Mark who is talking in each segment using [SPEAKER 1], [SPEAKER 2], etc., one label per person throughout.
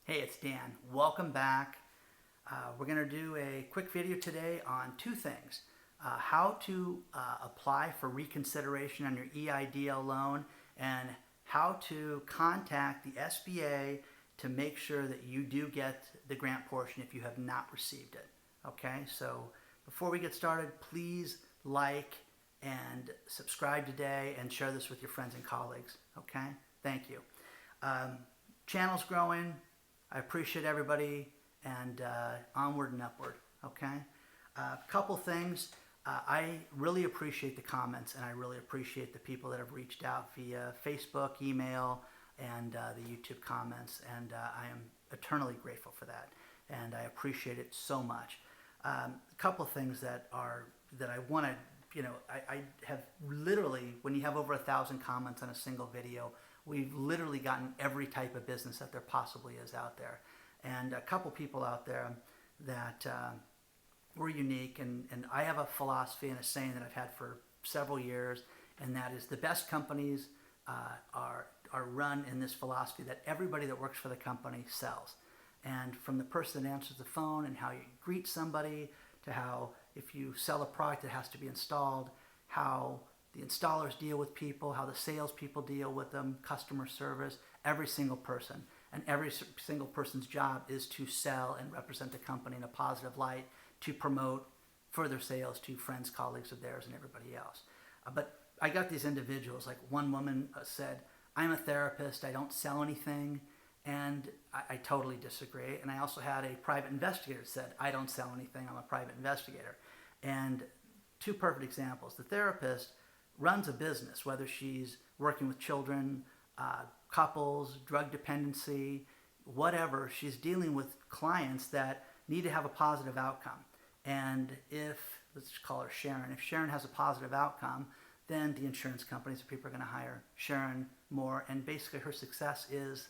[SPEAKER 1] Hey, it's Dan. Welcome back. We're going to do a quick video today on two things. How to apply for reconsideration on your EIDL loan and how to contact the SBA to make sure that you do get the grant portion if you have not received it. Okay, so before we get started, please like and subscribe today and share this with your friends and colleagues. Okay, thank you. Channel's growing. I appreciate everybody, and onward and upward, okay? A couple things. I really appreciate the comments, and I really appreciate the people that have reached out via Facebook, email, and the YouTube comments, and I am eternally grateful for that, and I appreciate it so much. A couple things that I want to, I have literally, when you have over 1,000 comments on a single video, we've literally gotten every type of business that there possibly is out there. And a couple people out there that were unique, and I have a philosophy and a saying that I've had for several years, and that is the best companies are run in this philosophy that everybody that works for the company sells. And from the person that answers the phone and how you greet somebody to how if you sell a product that has to be installed, how the installers deal with people, how the salespeople deal with them, customer service, every single person. And every single person's job is to sell and represent the company in a positive light to promote further sales to friends, colleagues of theirs, and everybody else. But I got these individuals, like one woman said, I'm a therapist, I don't sell anything, and I totally disagree. And I also had a private investigator that said, I don't sell anything, I'm a private investigator. And two perfect examples. The therapist runs a business, whether she's working with children, couples, drug dependency, whatever. She's dealing with clients that need to have a positive outcome. And if, let's call her Sharon, if Sharon has a positive outcome, then the insurance companies or people are going to hire Sharon more. And basically her success is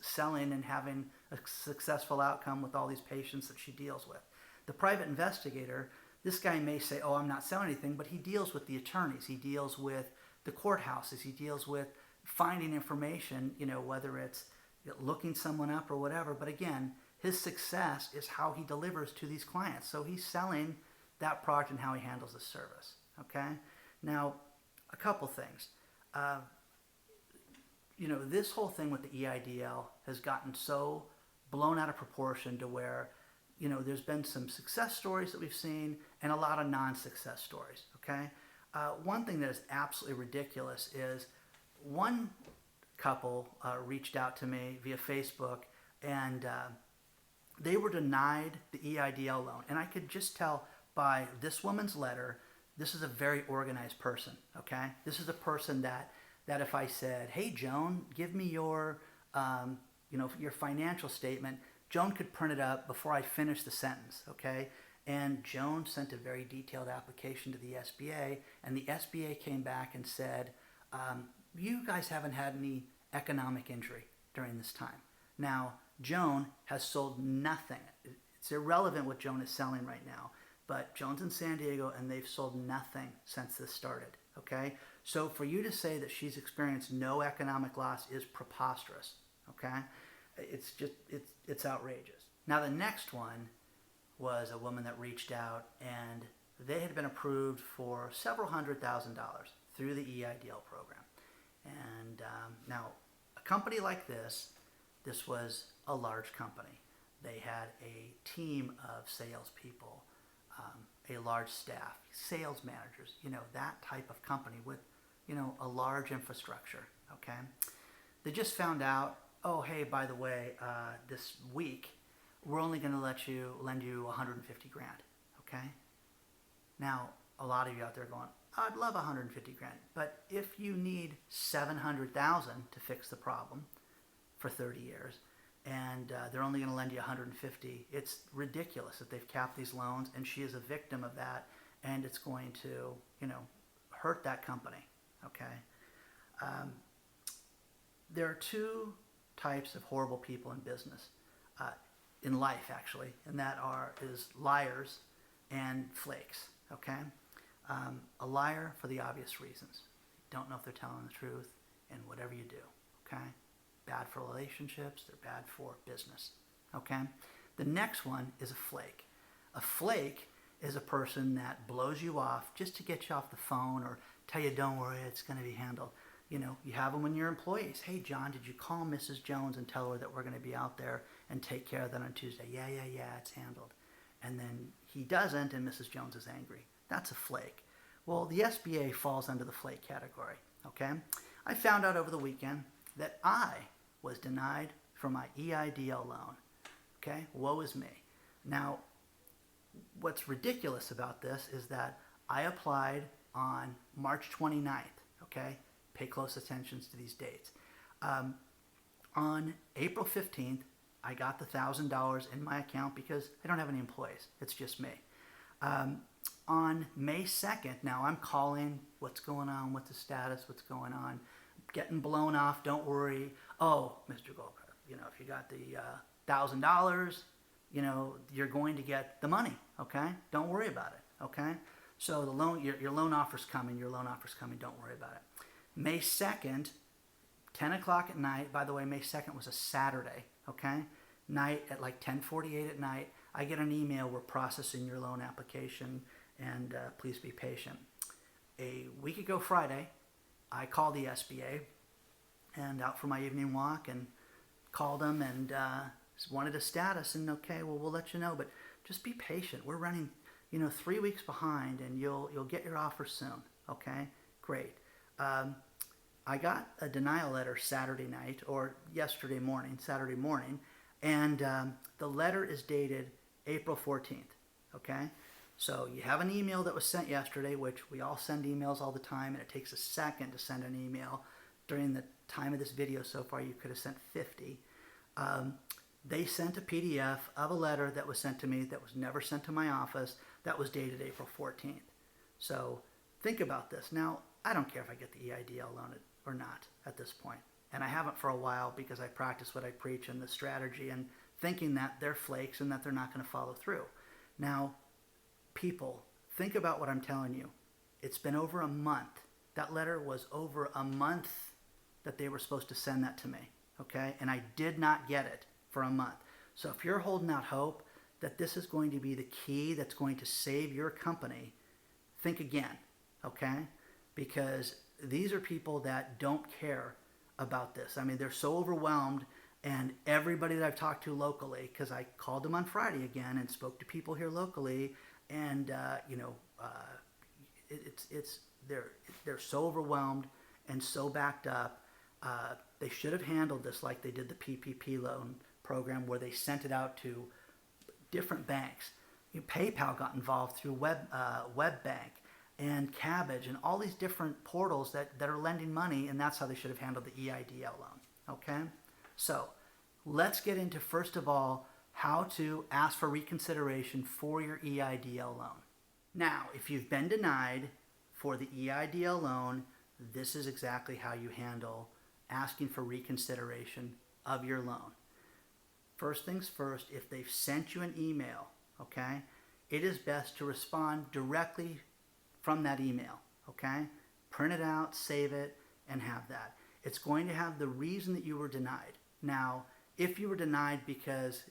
[SPEAKER 1] selling and having a successful outcome with all these patients that she deals with. The private investigator, this guy may say, oh, I'm not selling anything, but he deals with the attorneys. He deals with the courthouses. He deals with finding information, whether it's looking someone up or whatever. But again, his success is how he delivers to these clients. So he's selling that product and how he handles the service, okay? Now, a couple things. This whole thing with the EIDL has gotten so blown out of proportion to where there's been some success stories that we've seen and a lot of non-success stories, okay? One thing that is absolutely ridiculous is one couple reached out to me via Facebook, and they were denied the EIDL loan. And I could just tell by this woman's letter, this is a very organized person, okay? This is a person that if I said, hey, Joan, give me your financial statement, Joan could print it up before I finish the sentence, okay? And Joan sent a very detailed application to the SBA, and the SBA came back and said, you guys haven't had any economic injury during this time. Now, Joan has sold nothing. It's irrelevant what Joan is selling right now, but Joan's in San Diego, and they've sold nothing since this started, okay? So for you to say that she's experienced no economic loss is preposterous, okay? It's outrageous. Now the next one was a woman that reached out, and they had been approved for several $100,000 through the EIDL program. And now a company like this was a large company. They had a team of salespeople, a large staff, sales managers, that type of company with, a large infrastructure, okay? They just found out, oh, hey, by the way, this week, we're only going to lend you 150 grand, okay? Now, a lot of you out there going, I'd love 150 grand, but if you need 700,000 to fix the problem for 30 years, and they're only going to lend you 150, it's ridiculous that they've capped these loans, and she is a victim of that, and it's going to, hurt that company, okay? There are two types of horrible people in business, in life actually, and that is liars and flakes, okay? A liar for the obvious reasons. Don't know if they're telling the truth, and whatever you do, okay? bad for relationships, they're bad for business, okay? The next one is a flake. A flake is a person that blows you off just to get you off the phone or tell you, don't worry, it's going to be handled. You know, you have them when you're employees. Hey, John, did you call Mrs. Jones and tell her that we're going to be out there and take care of that on Tuesday? Yeah, it's handled. And then he doesn't, and Mrs. Jones is angry. That's a flake. Well, the SBA falls under the flake category, okay? I found out over the weekend that I was denied for my EIDL loan, okay? Woe is me. Now, what's ridiculous about this is that I applied on March 29th, okay? Pay close attention to these dates. On April 15th, I got the $1,000 in my account because I don't have any employees. It's just me. On May 2nd, now I'm calling, what's going on, what's the status, what's going on, getting blown off, don't worry. Oh, Mr. Goldberg, you know, if you got the $1,000, you know, you're going to get the money, okay? Don't worry about it, okay? So the loan, your loan offer's coming, don't worry about it. May 2nd, 10 o'clock at night, by the way, May 2nd was a Saturday, okay? Night at like 10:48 at night, I get an email, we're processing your loan application and please be patient. A week ago Friday, I called the SBA and out for my evening walk and called them and wanted a status and okay, well, we'll let you know, but just be patient. We're running, 3 weeks behind and you'll get your offer soon, okay? Great. I got a denial letter Saturday night or Saturday morning, and the letter is dated April 14th, okay? So you have an email that was sent yesterday, which we all send emails all the time, and it takes a second to send an email. During the time of this video so far, you could have sent 50. They sent a PDF of a letter that was sent to me that was never sent to my office that was dated April 14th. So think about this. Now, I don't care if I get the EIDL loan or not at this point. And I haven't for a while because I practice what I preach and the strategy and thinking that they're flakes and that they're not going to follow through. Now, people, think about what I'm telling you. It's been over a month. That letter was over a month that they were supposed to send that to me, okay? And I did not get it for a month. So if you're holding out hope that this is going to be the key that's going to save your company, think again, okay? Because these are people that don't care about this. I mean, they're so overwhelmed, and everybody that I've talked to locally, because I called them on Friday again and spoke to people here locally, and they're so overwhelmed and so backed up. They should have handled this like they did the PPP loan program, where they sent it out to different banks. PayPal got involved through WebBank and Cabbage and all these different portals that are lending money, and that's how they should have handled the EIDL loan, okay? So let's get into, first of all, how to ask for reconsideration for your EIDL loan. Now, if you've been denied for the EIDL loan, this is exactly how you handle asking for reconsideration of your loan. First things first, if they've sent you an email, okay, it is best to respond directly from that email, okay? Print it out, save it, and have that. It's going to have the reason that you were denied. Now, if you were denied because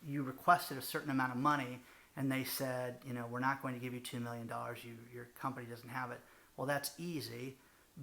[SPEAKER 1] you requested a certain amount of money and they said, we're not going to give you $2 million, your company doesn't have it, well, that's easy.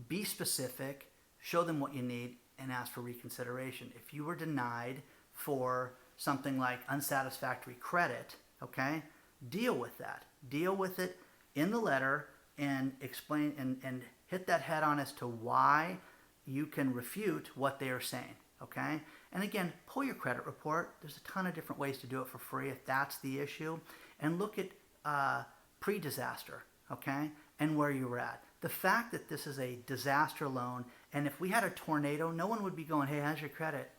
[SPEAKER 1] Be specific, show them what you need, and ask for reconsideration. If you were denied for something like unsatisfactory credit, okay, deal with that. Deal with it in the letter and explain and hit that head on as to why you can refute what they are saying, okay? And again, pull your credit report. There's a ton of different ways to do it for free if that's the issue. And look at pre-disaster, okay, and where you were at. The fact that this is a disaster loan, and if we had a tornado, no one would be going, hey, how's your credit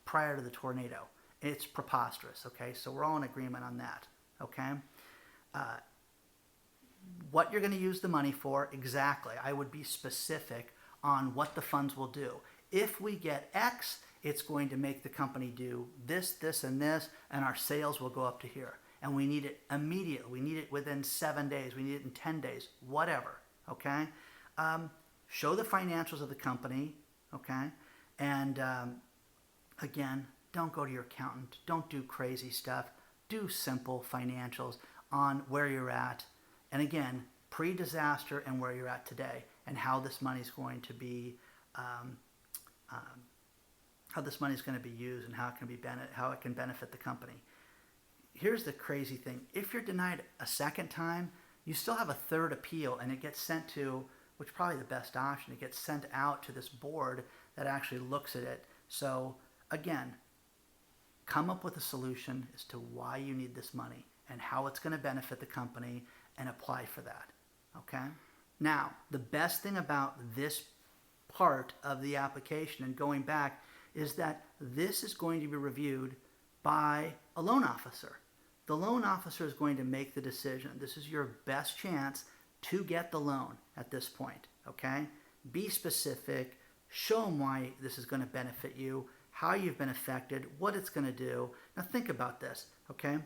[SPEAKER 1] prior to the tornado? It's preposterous, okay? So we're all in agreement on that, okay? What you're going to use the money for, exactly. I would be specific on what the funds will do. If we get X, it's going to make the company do this, this, and this, and our sales will go up to here. And we need it immediately. We need it within 7 days. We need it in 10 days, whatever, okay? Show the financials of the company, okay? And again, don't go to your accountant. Don't do crazy stuff. Do simple financials on where you're at. And again, pre-disaster and where you're at today, and how this money is going to be, used, and how it can benefit the company. Here's the crazy thing: if you're denied a second time, you still have a third appeal, and it gets sent to, which is probably the best option. It gets sent out to this board that actually looks at it. So again, come up with a solution as to why you need this money and how it's going to benefit the company, and apply for that. Okay? Now, the best thing about this part of the application and going back is that this is going to be reviewed by a loan officer. The loan officer is going to make the decision. This is your best chance to get the loan at this point. Okay? Be specific. Show them why this is going to benefit you, how you've been affected, what it's going to do. Now think about this, okay?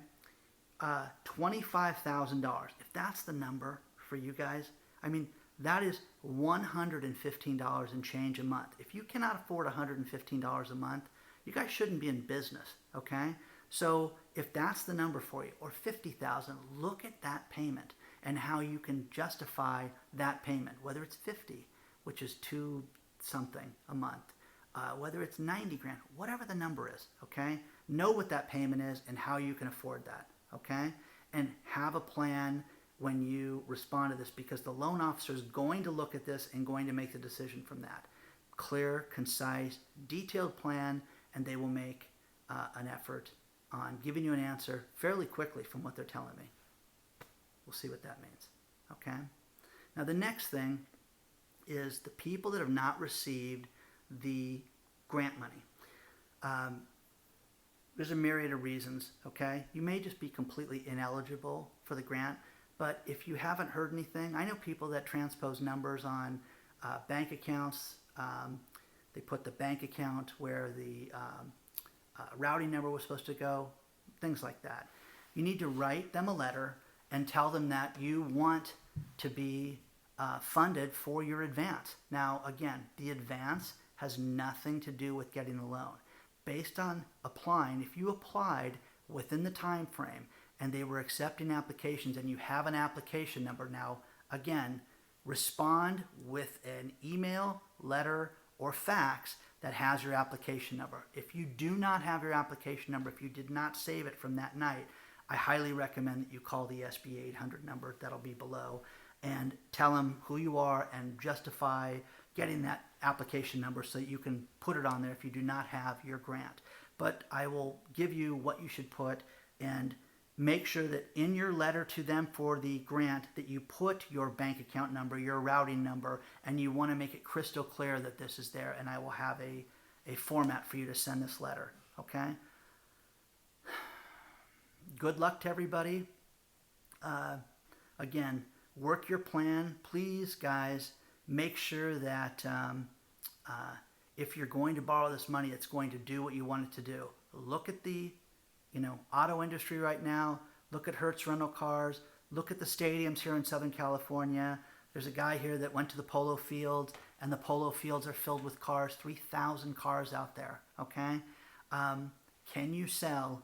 [SPEAKER 1] $25,000. If that's the number for you guys, I mean, that is $115 and change a month. If you cannot afford $115 a month, you guys shouldn't be in business, okay? So if that's the number for you, or $50,000, look at that payment and how you can justify that payment, whether it's 50, which is $2 something a month, whether it's 90 grand, whatever the number is, okay? Know what that payment is and how you can afford that, okay? And have a plan when you respond to this, because the loan officer is going to look at this and going to make the decision from that. Clear, concise, detailed plan, and they will make an effort on giving you an answer fairly quickly from what they're telling me. We'll see what that means, okay? Now the next thing is the people that have not received the grant money. There's a myriad of reasons, okay? You may just be completely ineligible for the grant, but if you haven't heard anything, I know people that transpose numbers on bank accounts. They put the bank account where the routing number was supposed to go, things like that. You need to write them a letter and tell them that you want to be funded for your advance. Now, again, the advance has nothing to do with getting the loan. Based on applying, if you applied within the time frame and they were accepting applications and you have an application number, now, again, respond with an email, letter, or fax that has your application number. If you do not have your application number, if you did not save it from that night, I highly recommend that you call the SB 800 number that'll be below and tell them who you are and justify getting that application number so that you can put it on there if you do not have your grant. But I will give you what you should put, and make sure that in your letter to them for the grant that you put your bank account number, your routing number, and you want to make it crystal clear that this is there, and I will have a format for you to send this letter, okay? Good luck to everybody. Again, work your plan. Please, guys, make sure that if you're going to borrow this money, it's going to do what you want it to do. Look at the auto industry right now. Look at Hertz rental cars. Look at the stadiums here in Southern California. There's a guy here that went to the polo fields, and the polo fields are filled with cars, 3,000 cars out there, okay? Can you sell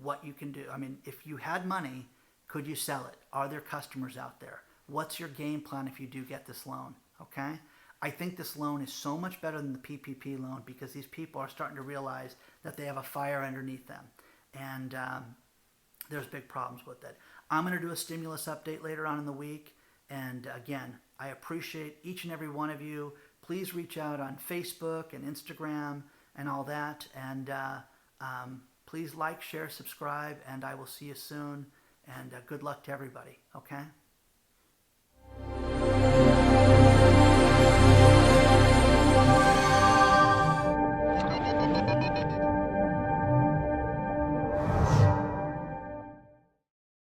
[SPEAKER 1] what you can do? I mean, if you had money, could you sell it? Are there customers out there? What's your game plan if you do get this loan, okay? I think this loan is so much better than the PPP loan because these people are starting to realize that they have a fire underneath them. And there's big problems with it. I'm going to do a stimulus update later on in the week. And again, I appreciate each and every one of you. Please reach out on Facebook and Instagram and all that. And please like, share, subscribe, and I will see you soon. And good luck to everybody, okay?